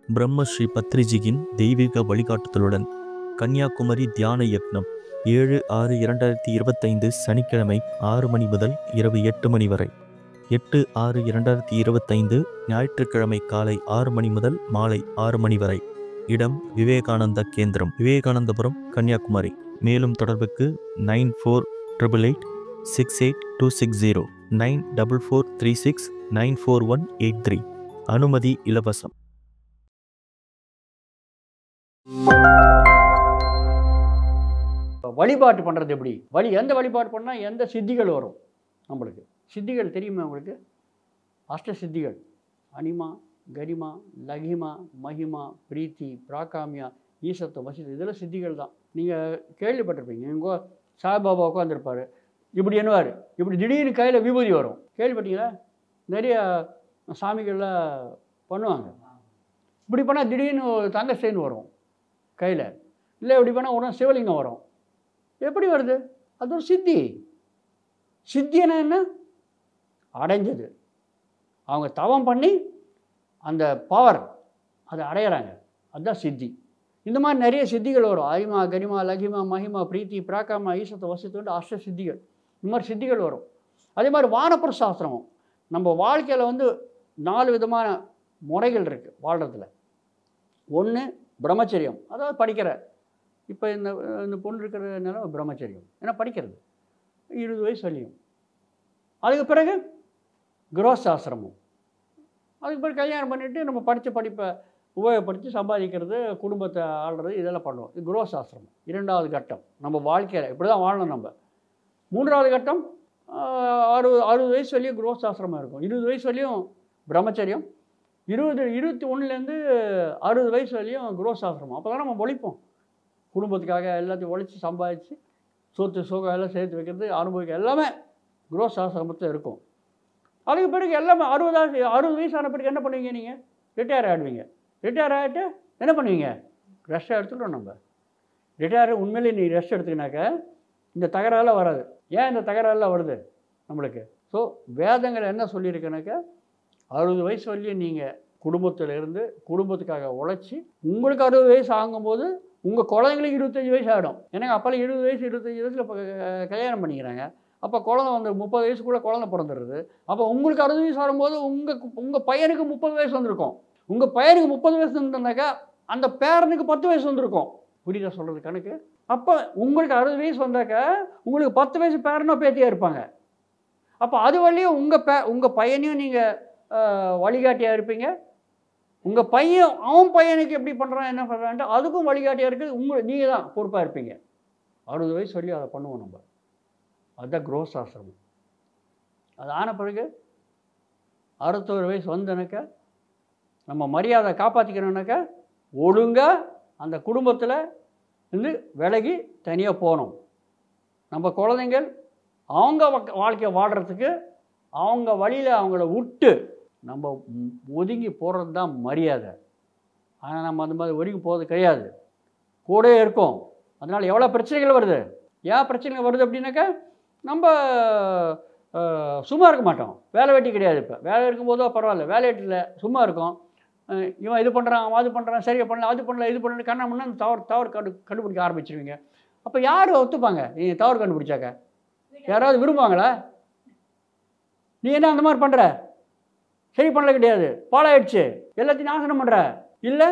பிரம்மஸ்ரீ பத்ரிஜியின் தெய்வீக வழிகாட்டுதலுடன் கன்னியாகுமரி தியான யக்னம் 7/6/2025 சனிக்கிழமை 6 மணி முதல் இரவு 8 மணி வரை. 8/6/2025 ஞாயிற்றுக்கிழமை காலை 6 மணி முதல் மாலை 6 மணி வரை. இடம் விவேகானந்தா கேந்திரம், விவேகானந்தபுரம், கன்னியாகுமரி. மேலும் தொடர்புக்கு 9488688260 94436944183. அனுமதி இலவசம். வழிபாட்டு பண்ணுறது எப்படி? எந்த வழிபாடு பண்ணால் எந்த சித்திகள் வரும்? நம்மளுக்கு சித்திகள் தெரியுமா உங்களுக்கு? அஷ்ட சித்திகள்: அனிமா, கரிமா, லகிமா, மகிமா, பிரீத்தி, பிராகாமியா, ஈசத்துவம், வசித்து. இதெல்லாம் சித்திகள் தான். நீங்கள் கேள்விப்பட்டிருப்பீங்க. இவங்க சாய்பாபா உட்காந்துருப்பார், இப்படி என்னவார், இப்படி திடீர்னு கையில் விபூதி வரும். கேள்விப்பட்டீங்களா? நிறைய சாமிகள்லாம் பண்ணுவாங்க. இப்படி பண்ணால் திடீர்னு தங்க செயின் வரும் கையில், இல்லை இப்படி பண்ணால் உடனே சிவலிங்கம் வரும். எப்படி வருது? அது ஒரு சித்தி. சித்தினா என்ன? அடைஞ்சது. அவங்க தவம் பண்ணி அந்த பவர் அதை அடையிறாங்க, அதுதான் சித்தி. இந்த மாதிரி நிறைய சித்திகள் வரும். அரிமா, கரிமா, லகிமா, மகிமா, பிரீத்தி, பிராகாமா, ஈசத்தை, வசித்துண்டு அஷ்ட சித்திகள். இந்த மாதிரி சித்திகள் வரும். அதே மாதிரி வானப்புற சாஸ்திரம். நம்ம வாழ்க்கையில் 4 விதமான முறைகள் இருக்குது வாழ்கிறதுல. ஒன்று பிரம்மச்சரியம், அதாவது படிக்கிற. இப்போ இந்த பொண்ணு இருக்கிற நேரம் பிரம்மச்சரியம், ஏன்னா படிக்கிறது 20 வயசு வரையும். அதுக்கு பிறகு கிரகசாஸ்திரமும். அதுக்கு பிறகு கல்யாணம் பண்ணிவிட்டு நம்ம படித்த படிப்பை உபயோகப்படுத்தி சம்பாதிக்கிறது, குடும்பத்தை ஆள்றது, இதெல்லாம் பண்ணுவோம். இது கிரகசாஸ்திரம். 2வது கட்டம். நம்ம வாழ்க்கையில் இப்படி தான் வாழணும் நம்ம. 3வது கட்டம் 60 வயசு வரையும் கிரகசாஸ்திரமாக இருக்கும். 20 வயசு வரையும் பிரம்மச்சரியம். 21லேருந்து 60 வயசு வரையும் கிரகசாஸ்திரம். அப்போ தான் நம்ம உழைப்போம், குடும்பத்துக்காக எல்லாத்தையும் உழைச்சி சம்பாதிச்சு சொத்து சுகம் எல்லாம் சேர்த்து வைக்கிறது, அனுபவிக்க எல்லாமே கிரகசாஸ்திரத்தில் இருக்கும். அதுக்கு பிறகு எல்லாமே 60 வயசு ஆன பிறகு என்ன பண்ணுவீங்க? நீங்கள் ரிட்டையர் ஆகிடுவீங்க. ரிட்டையர் ஆகிட்டு என்ன பண்ணுவீங்க? ரெஸ்ட் எடுத்துக்கிட்டோம் நம்ம. ரிட்டையர் உண்மையிலே நீ ரெஸ்ட் எடுத்துக்கினாக்க இந்த தகராறுலாம் வராது. ஏன் இந்த தகராறுலாம் வருது நம்மளுக்கு? ஸோ வேதங்கள் என்ன சொல்லியிருக்கேனாக்கா, 60 வயசு வரையும் நீங்கள் குடும்பத்தில் இருந்து குடும்பத்துக்காக உழைச்சி, உங்களுக்கு 60 வயசு ஆகும்போது உங்கள் குழந்தைங்களுக்கு 25 வயசு ஆகிடும். எனக்கு அப்போல்லாம் 20 வயசு 25 வயசில் இப்போ கல்யாணம் பண்ணிக்கிறாங்க. அப்போ குழந்தை 30 வயசுக்குள்ளே குழந்தை பிறந்துடுது. அப்போ உங்களுக்கு 60 வயசு வரும்போது உங்கள் பையனுக்கு 30 வயசு வந்திருக்கும். உங்கள் பையனுக்கு 30 வயசு வந்துருந்தாக்கா அந்த பேரனுக்கு 10 வயசு வந்திருக்கும். புரியுதா சொல்கிறது கணக்கு? அப்போ உங்களுக்கு 60 வயசு வந்தாக்கா உங்களுக்கு 10 வயசு பேரனோ பேத்தியாக இருப்பாங்க. அப்போ அது வழியும் உங்கள் பையனையும் நீங்கள் வழிகாட்டியாக இருப்பீங்க. உங்கள் பையன் அவன் பையனுக்கு எப்படி பண்ணுறான், என்ன பண்ணுறான்ட்டு அதுக்கும் வழிகாட்டியாக இருக்குது. நீங்கள் தான் பொறுப்பாக இருப்பீங்க. 60 வயசு வரையும் அதை பண்ணுவோம் நம்ம. அதுதான் கிரகசாஸ்திரம். அது ஆன பிறகு 61 வயசு வந்தனாக்கா நம்ம மரியாதை காப்பாற்றிக்கணுன்னாக்கா ஒழுங்காக அந்த குடும்பத்தில் இருந்து விலகி தனியாக போகணும். நம்ம குழந்தைங்கள் அவங்க வாழ்க்கையை வாழ்கிறதுக்கு அவங்க வழியில் அவங்கள விட்டு நம்ம ஒதுங்கி போகிறது தான் மரியாதை. ஆனால் நம்ம அந்த மாதிரி ஒதுங்கி போகிறது கிடையாது, கூடவே இருக்கோம். அதனால் எவ்வளோ பிரச்சனைகள் வருது. ஏன் பிரச்சனைகள் வருது அப்படின்னாக்கா, நம்ம சும்மா இருக்க மாட்டோம். வேலை வெட்டி கிடையாது. இப்போ வேலை இருக்கும்போதோ பரவாயில்ல, வேலை வெட்டியில் சும்மா இருக்கும். இவன் இது பண்ணுறான், அவன் அது பண்ணுறான், சரியாக பண்ணல, அது பண்ணல, இது பண்ணல, கண்ணா முன்னா தவறு கண்டுபிடிக்க ஆரம்பிச்சிருவீங்க. அப்போ யார் ஒத்துப்பாங்க? நீங்கள் தவறு கண்டுபிடிச்சாக்க யாராவது விரும்புவாங்களா? நீ என்ன அந்த மாதிரி பண்ணுற, சரி பண்ணல, கிடையாது, பாலாயிடுச்சு, எல்லாத்தையும் நாசனம் பண்ணுற, இல்லை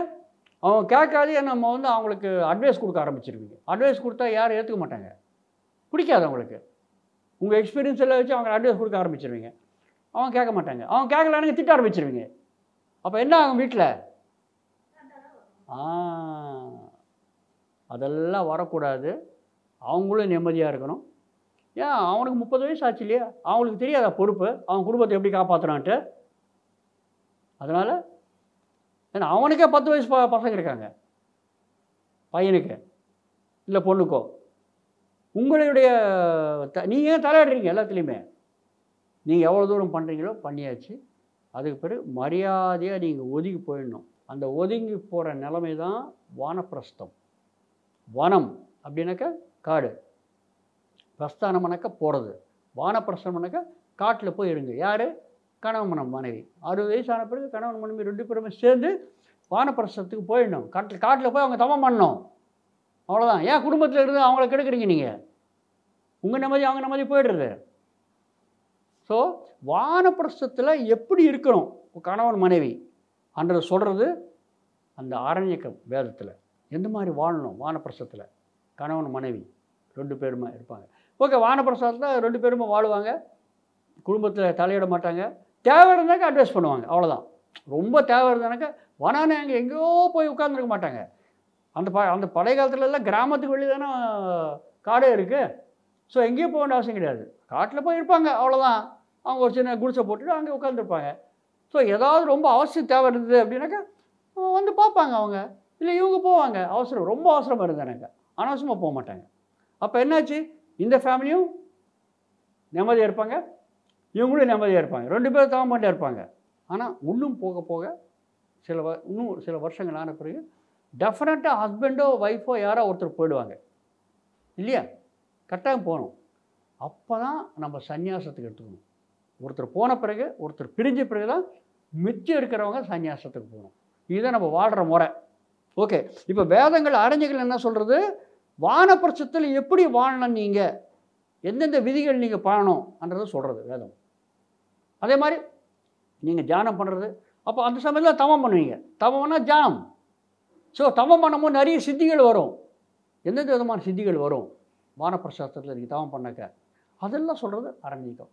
அவன் கேட்காதே நம்ம அவங்களுக்கு அட்வைஸ் கொடுக்க ஆரம்பிச்சிருவீங்க. அட்வைஸ் கொடுத்தா யாரும் ஏற்றுக்க மாட்டாங்க, பிடிக்காது அவங்களுக்கு. உங்கள் எக்ஸ்பீரியன்ஸ் எல்லாம் வச்சு அவங்க அட்வைஸ் கொடுக்க ஆரம்பிச்சிருவீங்க. அவன் கேட்க மாட்டாங்க. அவன் கேட்கலான்னு திட்ட ஆரம்பிச்சிருவீங்க. அப்போ என்ன ஆகும் வீட்டில்? அதெல்லாம் வரக்கூடாது. அவங்களும் நிம்மதியாக இருக்கணும். ஏன் அவனுக்கு 30 வயசு ஆச்சு இல்லையா, அவங்களுக்கு தெரியாதா பொறுப்பு, அவன் குடும்பத்தை எப்படி காப்பாற்றுறான்ட்டு? அதனால் ஏன்னா அவனுக்கே 10 வயசு பசங்க இருக்காங்க, பையனுக்கு இல்லை பொண்ணுக்கோ. உங்களுடைய நீங்கள் ஏன் தலையிடுறீங்க எல்லாத்துலேயுமே? நீங்கள் எவ்வளோ தூரம் பண்ணுறீங்களோ பண்ணியாச்சு. அதுக்கு பிறகு மரியாதையாக நீங்கள் ஒதுங்கி போயிடணும். அந்த ஒதுங்கி போகிற நிலைமை தான் வானப்பிரஸ்தம். வனம் அப்படின்னாக்கா காடு, பிரஸ்தானம்னாக்கா போகிறது, வானப்பிரஸ்தம்னாக்கா காட்டில் போய் இருங்க. யார்? கணவன் மனைவி. 60 வயசு ஆன பிறகு கணவன் மனைவி 2 பேருமே சேர்ந்து வானப்பிரஸ்தத்துக்கு போயிடணும். காட்டில் போய் அவங்க தவம் பண்ணணும். அவ்வளோதான். ஏன் குடும்பத்தில் இருந்து அவங்கள கெடுக்குறீங்க நீங்கள்? உங்கள் நிம்மதி அவங்க நிம்மதி போயிடுறது. ஸோ வானப்பிரஸ்தத்தில் எப்படி இருக்கணும் கணவன் மனைவி அன்றதை சொல்கிறது அந்த ஆரண்யகம் வேதத்தில். எந்த மாதிரி வாழணும் வானப்பிரஸ்தத்தில் கணவன் மனைவி 2 பேருமே இருப்பாங்க. ஓகே, வானப்பிரஸ்தத்தில் 2 பேருமே வாழுவாங்க. குடும்பத்தில் தலையிட மாட்டாங்க. தேவை இருந்தாக்க அட்வைஸ் பண்ணுவாங்க, அவ்வளோதான். ரொம்ப தேவை இருந்தானாக்கா வனானே அங்கே எங்கேயோ போய் உட்காந்துருக்க மாட்டாங்க. அந்த பழைய காலத்துலலாம் கிராமத்துக்கு வெளியே தானே காடே இருக்குது. ஸோ எங்கேயும் போக வேண்டிய அவசியம் கிடையாது. காட்டில் போய் இருப்பாங்க, அவ்வளோதான். அவங்க ஒரு சின்ன குடிசை போட்டுட்டு அங்கே உட்காந்துருப்பாங்க. ஸோ ஏதாவது ரொம்ப அவசியம் தேவை இருந்தது அப்படின்னாக்கா வந்து பார்ப்பாங்க அவங்க. இல்லை இவங்க போவாங்க. அவசரம் ரொம்ப அவசரமாக இருந்தானாக்கா அனாவசியமாக போக மாட்டாங்க. அப்போ என்னாச்சு, இந்த ஃபேமிலியும் நிம்மதியாக இருப்பாங்க, இவங்களும் நிம்மதியாக இருப்பாங்க. 2 பேரும் தவம் பண்ணிட்டே இருப்பாங்க. ஆனால் இன்னும் போக போக இன்னும் சில வருஷங்கள் ஆன பிறகு டெஃபினட்டாக ஹஸ்பண்டோ ஒய்ஃபோ யாரோ ஒருத்தர் போயிடுவாங்க இல்லையா? கட்டாயம் போகணும். அப்போ தான் நம்ம சந்நியாசத்துக்கு எடுத்துக்கணும். ஒருத்தர் போன பிறகு, ஒருத்தர் பிரிஞ்ச பிறகு தான் மிச்சம் இருக்கிறவங்க சந்நியாசத்துக்கு போகணும். இதுதான் நம்ம வாழ்கிற முறை. ஓகே, இப்போ வேதங்கள் அறிஞர்கள் என்ன சொல்கிறது, வானப்பிரஸ்தத்தில் எப்படி வாழணும், நீங்கள் எந்தெந்த விதிகள் நீங்கள் பண்ணணும்ன்றதை சொல்கிறது வேதம். அதே மாதிரி நீங்கள் தியானம் பண்ணுறது, அப்போ அந்த சமயத்தில் தவம் பண்ணுவீங்க. தவம்னா தியானம். ஸோ தவம் பண்ணும்போது நிறைய சித்திகள் வரும். எந்தெந்த விதமான சித்திகள் வரும் வானப்பிரஸ்தத்தில் நீங்கள் தவம் பண்ணாக்க, அதெல்லாம் சொல்கிறது அரண்யகம்.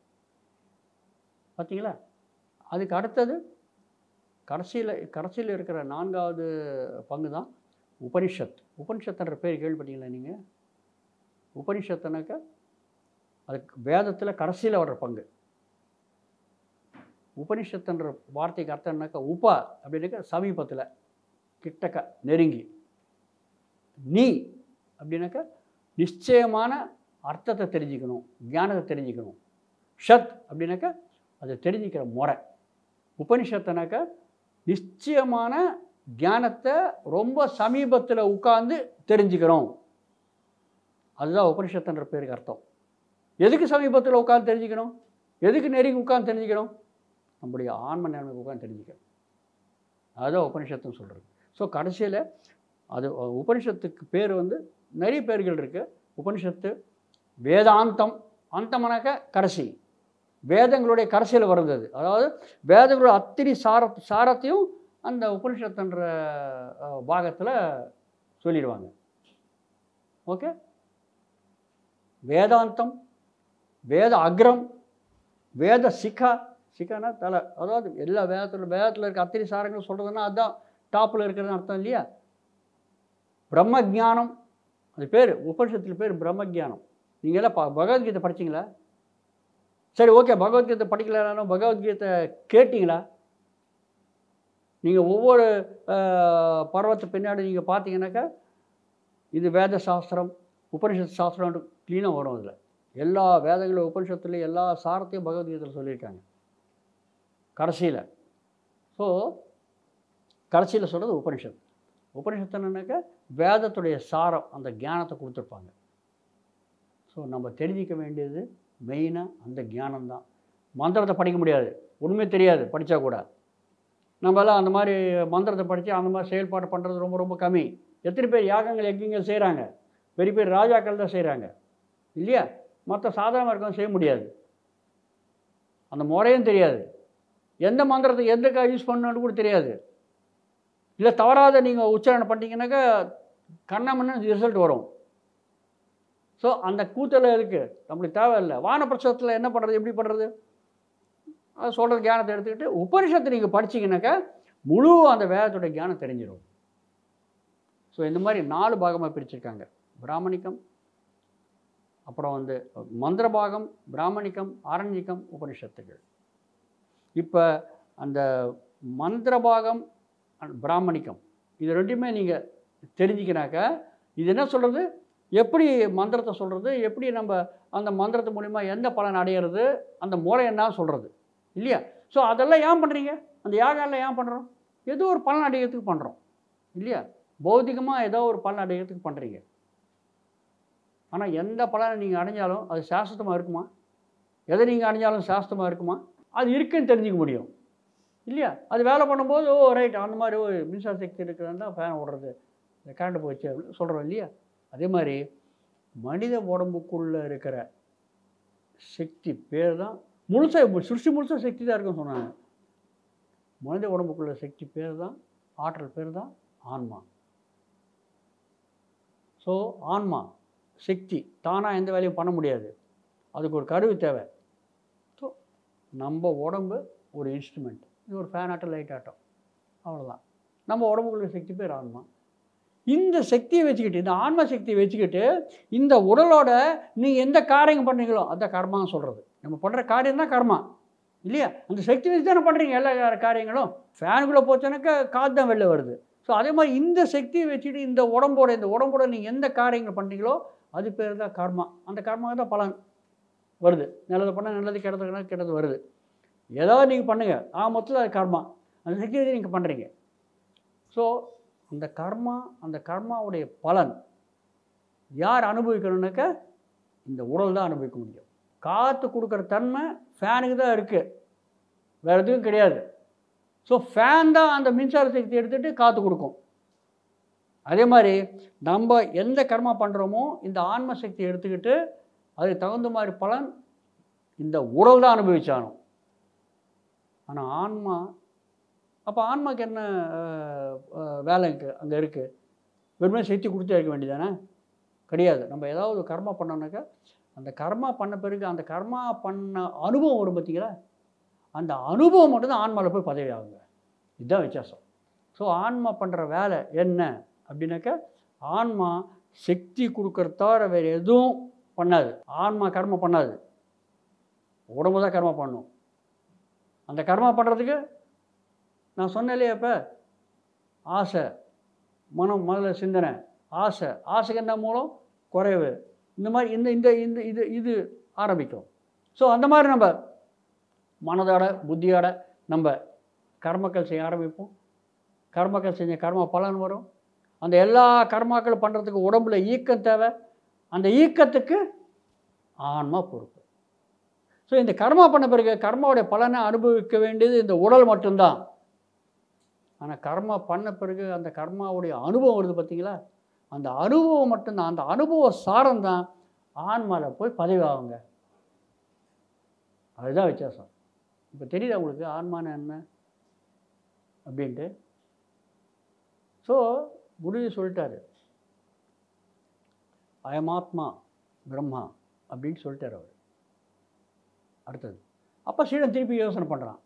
பார்த்தீங்களா? அதுக்கு அடுத்தது கடைசியில் இருக்கிற 4வது பங்கு தான் உபனிஷத். உபனிஷத்துன்ற பேர் கேள்விப்பட்டீங்களா நீங்கள்? உபனிஷத்துனாக்கா அதுக்கு வேதத்தில் கடைசியில் வர்ற பங்கு. உபனிஷத்துன்ற வார்த்தைக்கு அர்த்தம் என்னக்கா, உபா அப்படின்னாக்கா சமீபத்தில், கிட்டக்க, நெருங்கி. நீ அப்படின்னாக்கா நிச்சயமான அர்த்தத்தை தெரிஞ்சுக்கணும், ஞானத்தை தெரிஞ்சுக்கணும். ஷத் அப்படின்னாக்கா அதை தெரிஞ்சுக்கிற முறை. உபனிஷத்துனாக்கா நிச்சயமான ஞானத்தை ரொம்ப சமீபத்தில் உட்கார்ந்து தெரிஞ்சுக்கிறோம். அதுதான் உபனிஷத்துன்ற பேருக்கு அர்த்தம். எதுக்கு சமீபத்தில் உட்காந்து தெரிஞ்சுக்கணும், எதுக்கு நெருங்கி உட்காந்து தெரிஞ்சுக்கணும்? நம்முடைய ஆன்ம நிலைமைக்கு உட்காந்து தெரிஞ்சுக்கணும். அதுதான் உபனிஷத்துன்னு சொல்கிறது. ஸோ கடைசியில் அது உபனிஷத்துக்கு பேர் வந்து நிறைய பேர்கள் இருக்குது. உபனிஷத்து வேதாந்தம், அந்தம்னாக்க கடைசி, வேதங்களுடைய கடைசியில் வருது. அதாவது வேதங்களுடைய அத்தனை சாரத்தையும் அந்த உபனிஷத்துன்ற பாகத்தில் சொல்லிடுவாங்க. ஓகே, வேதாந்தம், வேத அக்ரம், வேத சிக்கானா தலை. அதாவது எல்லா வேதத்தில் இருக்க அத்தனை சாரங்கள் சொல்கிறதுன்னா அதுதான் டாப்பில் இருக்கிறதுன்னு அர்த்தம் இல்லையா? பிரம்மஜானம், அது பேர் உபனிஷத்தில் பேர் பிரம்மஜானம். நீங்கள் எல்லாம் பகவத்கீதை படிச்சிங்களா? சரி, ஓகே, பகவத்கீதை படிக்கலனாலும் பகவத்கீதை கேட்டிங்களா? நீங்கள் ஒவ்வொரு பருவத்து பின்னாடி நீங்கள் பார்த்தீங்கன்னாக்கா இது வேத சாஸ்திரம், உபனிஷத் சாஸ்திரம் க்ளீனாக வரும். அதில் எல்லா வேதங்களும் உபனிஷத்துலேயும் எல்லா சாரத்தையும் பகவத்கீதையில் சொல்லியிருக்காங்க கடைசியில். ஸோ கடைசியில் சொல்கிறது உபனிஷத். உபனிஷத்துனாக்கா வேதத்துடைய சாரம், அந்த ஞானத்தை கொடுத்துருப்பாங்க. ஸோ நம்ம தெரிஞ்சிக்க வேண்டியது மெயினாக அந்த ஞானம்தான். மந்திரத்தை படிக்க முடியாது, ஒன்றுமே தெரியாது படித்தா கூட. நம்மளாம் அந்த மாதிரி மந்திரத்தை படித்து அந்த மாதிரி செயல்பாடு பண்ணுறது ரொம்ப ரொம்ப கம்மி. எத்தனை பேர் யாகங்கள் யஜ்ஞங்கள் செய்கிறாங்க? பெரிய பெரிய ராஜாக்கள் தான் செய்கிறாங்க இல்லையா? மற்ற சாதாரண இருக்கவங்க செய்ய முடியாது. அந்த முறையும் தெரியாது. எந்த மந்திரத்தை எதுக்காக யூஸ் பண்ணணுன்னு கூட தெரியாது. இல்லை தவறாத நீங்கள் உச்சாரணை பண்ணிட்டீங்கன்னாக்கா கண்ணாமண்ணு ரிசல்ட் வரும். ஸோ அந்த கூத்தல் இருக்குது, நம்மளுக்கு தேவையில்லை. வானப்பிரஸ்தத்தில் என்ன பண்ணுறது, எப்படி பண்ணுறது, அது சொல்கிற ஞானத்தை எடுத்துக்கிட்டு உபனிஷத்தை நீங்கள் படிச்சிங்கனாக்கா முழு அந்த வேதத்துடைய ஞானம் தெரிஞ்சிடும். ஸோ இந்த மாதிரி 4 பாகமாக பிரிச்சிருக்காங்க. பிராமணிக்கம், அப்புறம் வந்து மந்திர பாகம், பிராமணிக்கம், ஆரண்யகம், உபனிஷத்துகள். இப்போ அந்த மந்திர பாகம், பிராமணிக்கம், இது ரெண்டுமே நீங்கள் தெரிஞ்சிக்கினாக்கா இது என்ன சொல்கிறது, எப்படி மந்திரத்தை சொல்கிறது, எப்படி நம்ம அந்த மந்திரத்து மூலிமா எந்த பலன் அடையிறது, அந்த முறை என்ன சொல்கிறது இல்லையா? ஸோ அதெல்லாம் ஏன் பண்ணுறீங்க, அந்த யாகெல்லாம் ஏன் பண்ணுறோம்? ஏதோ ஒரு பலன் அடைகிறதுக்கு பண்ணுறோம் இல்லையா? பௌதிகமாக ஏதோ ஒரு பலன் அடைகிறதுக்கு பண்ணுறீங்க. ஆனால் எந்த பலனை நீங்கள் அடைஞ்சாலும் அது சாஸ்திரமாக இருக்குமா? எதை நீங்கள் அடைஞ்சாலும் சாஸ்திரமாக இருக்குமா? அது இருக்குன்னு தெரிஞ்சிக்க முடியும். இல்லையா? அது வேலை பண்ணும்போது ஓ ரைட் அந்த மாதிரி மின்சார சக்தி இருக்கிறது தான் ஃபேன் ஓடுறது, இந்த கரண்ட் போச்சு அப்படின்னு சொல்கிறோம் இல்லையா? அதே மாதிரி மனித உடம்புக்குள்ளே இருக்கிற சக்தி பேர் தான் முழுசாக சிருஷ்டி முழுசாக சக்தி தான் இருக்குன்னு சொன்னாங்க. மனித உடம்புக்குள்ள சக்தி பேர் தான், ஆற்றல் பேர் தான் ஆன்மா. ஸோ ஆன்மா சக்தி தானாக எந்த வேலையும் பண்ண முடியாது, அதுக்கு ஒரு கருவி தேவை. ஸோ நம்ம உடம்பு ஒரு இன்ஸ்ட்ருமெண்ட், இது ஒரு ஃபேன் ஆட்டம் லைட் ஆட்டம் அவ்வளோதான். நம்ம உடம்புக்குள்ள சக்தி பேர் ஆன்மா. இந்த சக்தியை வச்சுக்கிட்டு, இந்த ஆன்ம சக்தியை வச்சுக்கிட்டு இந்த உடலோட நீங்கள் எந்த காரியம் பண்ணுறீங்களோ அந்த கர்மான்னு சொல்கிறது. நம்ம பண்ணுற காரியம் தான் கர்மா இல்லையா? அந்த சக்தி வச்சு தானே பண்ணுறீங்க எல்லா காரியங்களும். ஃபேனுக்குள்ளே போச்சோன்னாக்கா காற்று தான் வெளில வருது. ஸோ அதே மாதிரி இந்த சக்தியை வச்சுட்டு இந்த உடம்போட நீங்கள் எந்த காரியங்கள் பண்ணுறீங்களோ அது பேர் தான் கர்மா. அந்த கர்மாவுக்கு தான் பலன் வருது. நல்லது பண்ணால் நல்லது, கெட்டது கெட்டது வருது. ஏதாவது நீங்கள் பண்ணுங்கள், மொத்தத்தில் அது கர்மா. அந்த சக்தி வச்சு நீங்கள் பண்ணுறீங்க. ஸோ அந்த கர்மாவுடைய பலன் யார் அனுபவிக்கணும்னாக்க இந்த உடல் தான் அனுபவிக்க முடியும். காற்று கொடுக்குற தன்மை ஃபேனுக்கு தான் இருக்குது, வேறு எதுவும் கிடையாது. ஸோ ஃபேன் தான் அந்த மின்சார சக்தி எடுத்துகிட்டு காற்று கொடுக்கும். அதே மாதிரி நம்ம எந்த கர்மா பண்ணுறோமோ இந்த ஆன்ம சக்தி எடுத்துக்கிட்டு அதுக்கு தகுந்த மாதிரி பலன் இந்த உடல் தான் அனுபவிச்சாலும். ஆனால் ஆன்மாக்கு என்ன வேலை அங்கே இருக்குது? வெறுமே சக்தி கொடுத்தே இருக்க வேண்டியதானே? கிடையாது. நம்ம ஏதாவது கர்மா பண்ணோம்னாக்கா அந்த கர்மா பண்ண பிறகு அந்த கர்மா பண்ண அனுபவம் வரும் பார்த்தீங்களா, அந்த அனுபவம் மட்டும்தான் ஆன்மாவில் போய் பதவி ஆகுங்க. இதுதான் வித்தியாசம். ஸோ ஆன்மா பண்ணுற வேலை என்ன அப்படின்னாக்கா, ஆன்மா சக்தி கொடுக்குறத தவிர வேறு எதுவும் பண்ணாது. ஆன்மா கர்மா பண்ணாது, உடம்பு தான் கர்மா பண்ணும். அந்த கர்மா பண்ணுறதுக்கு நான் சொன்னேன் இல்லையா, இப்போ ஆசை, முதல்ல சிந்தனை, ஆசைக்கு என்ன மூலம் குறைவு, இந்த மாதிரி இந்த இந்த இது இது ஆரம்பிக்கும். ஸோ அந்த மாதிரி நம்ம மனதோட புத்தியோட நம்ம கர்மக்கள் செய்ய ஆரம்பிப்போம். கர்மக்கள் செஞ்ச கர்ம பலன் வரும். அந்த எல்லா கர்மாக்களும் பண்ணுறதுக்கு உடம்புல ஈக்கம் தேவை. அந்த ஈக்கத்துக்கு ஆன்மா பொறுப்பு. ஸோ இந்த கர்மா பண்ண பிறகு கர்மாவுடைய பலனை அனுபவிக்க வேண்டியது இந்த உடல் மட்டும்தான். ஆனால் கர்மா பண்ண பிறகு அந்த கர்மாவுடைய அனுபவம் வருது பார்த்தீங்களா, அந்த அனுபவம் மட்டும்தான், அந்த அனுபவ சாரம் தான் ஆன்மாவில் போய் பதிவு ஆகுங்க. அதுதான் வித்தியாசம். இப்போ தெரியுதா உங்களுக்கு ஆன்மான என்ன அப்படின்ட்டு? ஸோ குருஜி சொல்லிட்டாரு, அயமாத்மா பிரம்மா அப்படின்னு சொல்லிட்டார் அவர். அடுத்தது அப்போ சீடன் திருப்பி யோசனை பண்ணுறான்,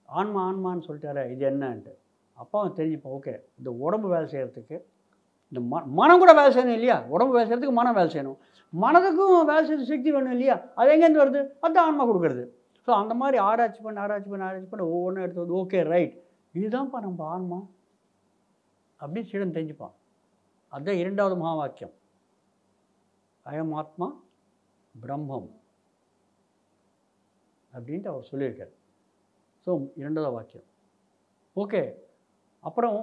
ஆன்மான்னு சொல்லிட்டாரு, இது என்னன்ட்டு. அப்போ அவன் தெரிஞ்சுப்பான், ஓகே இந்த உடம்பு வேலை செய்கிறதுக்கு இந்த மனம் கூட வேலை செய்யணும் இல்லையா? உடம்பு வேலை செய்கிறதுக்கு மனம் வேலை செய்யணும், மனதுக்கும் வேலை செய்ய சக்தி வேணும் இல்லையா? அது எங்கேருந்து வருது? அதுதான் ஆன்மா கொடுக்குறது. ஸோ அந்த மாதிரி ஆராய்ச்சி பண்ணி ஒவ்வொன்றும் எடுத்து வந்து ஓகே ரைட் இதுதான்ப்பா நம்ம ஆன்மா அப்படின்னு சீடன் தெரிஞ்சுப்பான். அதுதான் இரண்டாவது மகா வாக்கியம், அயம் ஆத்மா பிரம்மம் அப்படின்ட்டு அவர் சொல்லியிருக்கார். ஸோ இரண்டாவது வாக்கியம் ஓகே. அப்புறம்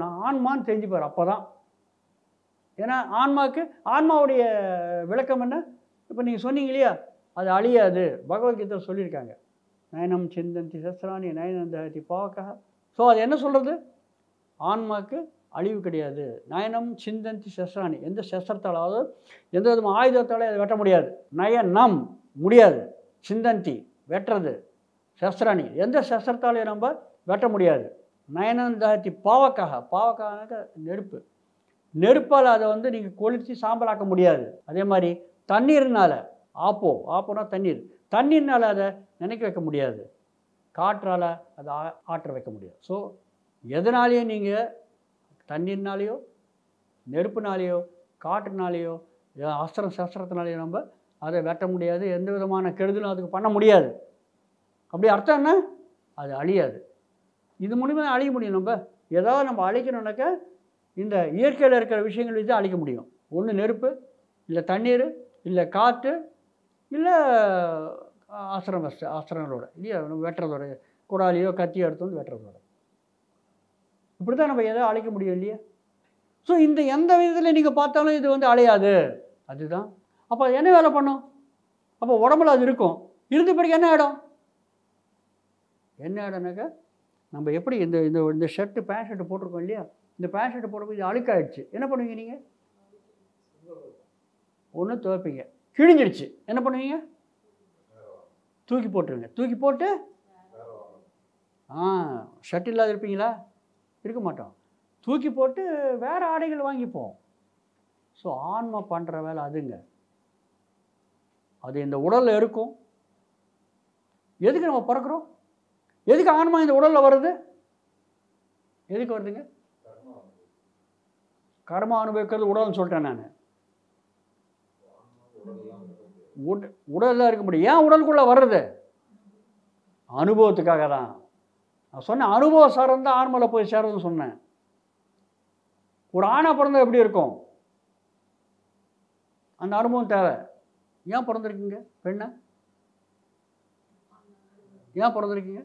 நான் ஆன்மான்னு தெரிஞ்சுப்பார். அப்போ தான், ஏன்னா ஆன்மாவுடைய விளக்கம் என்ன? இப்போ நீங்கள் சொன்னீங்க இல்லையா, அது அழியாது. பகவத்கீதை சொல்லியிருக்காங்க, நயனம் சிந்தந்தி சஸ்திராணி நயனந்தஹதி பாவகः. ஸோ அது என்ன சொல்கிறது? ஆன்மாவுக்கு அழிவு கிடையாது. நயனம் சிந்தந்தி சஸ்திராணி, எந்த சஸ்திரத்தாலாவது எந்த விதமான ஆயுதத்தாலே அதை வெட்ட முடியாது. நயனம் முடியாது, சிந்தந்தி வெட்டுறது, சஸ்திராணி எந்த சஸ்திரத்தாலையும் நம்ம வெட்ட முடியாது. நயனந்தஹதி பாவகः நெருப்பால் அதை வந்து நீங்கள் கொளுத்தி சாம்பலாக்க முடியாது. அதே மாதிரி தண்ணீர்னால் ஆப்போனா தண்ணீர்னால் அதை நினைக்க வைக்க முடியாது, காற்றால் அதை ஆற்ற வைக்க முடியாது. ஸோ எதனாலேயும் நீங்கள் தண்ணீர்னாலேயோ நெருப்புனாலேயோ காற்றுனாலேயோ சஸ்திரத்தினாலேயோ நம்ம அதை வெட்ட முடியாது, எந்த விதமான கெடுதலும் அதுக்கு பண்ண முடியாது. அப்படி அர்த்தம் என்ன? அது அழியாது. இது மூலிமா அழிய முடியும். நம்ம ஏதாவது நம்ம அழிக்கணுன்னாக்கா இந்த இயற்கையில் இருக்கிற விஷயங்கள் வச்சு அழிக்க முடியும். ஒன்று நெருப்பு, இல்லை தண்ணீர், இல்லை காற்று, இல்லை ஆசிரங்களோட இல்லையா வெட்டுறதோட, குடாலியோ கத்தியோ எடுத்து வந்து வெட்டுறதோட, இப்படி தான் நம்ம எதோ அழிக்க முடியும் இல்லையா? ஸோ இந்த எந்த விதத்தில் நீங்கள் பார்த்தாலும் இது வந்து அழியாது. அதுதான். அப்போ அது என்ன வேலை பண்ணும்? அப்போ உடம்புல அது இருக்கும், இருந்த பிறகு என்ன ஆகிடும்? என்ன இடம்னாக்கா நம்ம எப்படி இந்த இந்த இந்த ஷர்ட்டு பேண்ட் ஷர்ட்டு போட்டிருக்கோம் இல்லையா, இந்த பேண்ட் ஷர்ட்டு போடும்போது இது அழுக்காயிடுச்சு, என்ன பண்ணுவீங்க நீங்கள்? ஒன்று துவைப்பீங்க, கிழிஞ்சிடுச்சு, என்ன பண்ணுவீங்க? தூக்கி போட்டுருங்க. தூக்கி போட்டு ஷர்ட் இல்லாத இருப்பீங்களா? இருக்க மாட்டோம். தூக்கி போட்டு வேறு ஆடைகள் வாங்கிப்போம். ஸோ ஆன்மா பண்ணுற வேலை அதுங்க. அது இந்த உடலில் இருக்கும். எதுக்கு நம்ம பிறக்கிறோம்? எதுக்கு ஆன்மா இந்த உடலில் வருது? எதுக்கு வருதுங்க? கர்மா அனுபவிக்கிறது உடல்னு சொல்லிட்டேன் நான். உடலில் இருக்க முடியும். ஏன் உடலுக்குள்ளே வர்றது? அனுபவத்துக்காக தான். நான் சொன்னேன் அனுபவ சாரம் தான் ஆன்மாவில் போய் சேருதுன்னு சொன்னேன். ஒரு ஆணா பிறந்தா எப்படி இருக்கும்? அந்த அனுபவம் தேவை. ஏன் பிறந்திருக்கீங்க பெண்ணா? ஏன் பிறந்திருக்கீங்க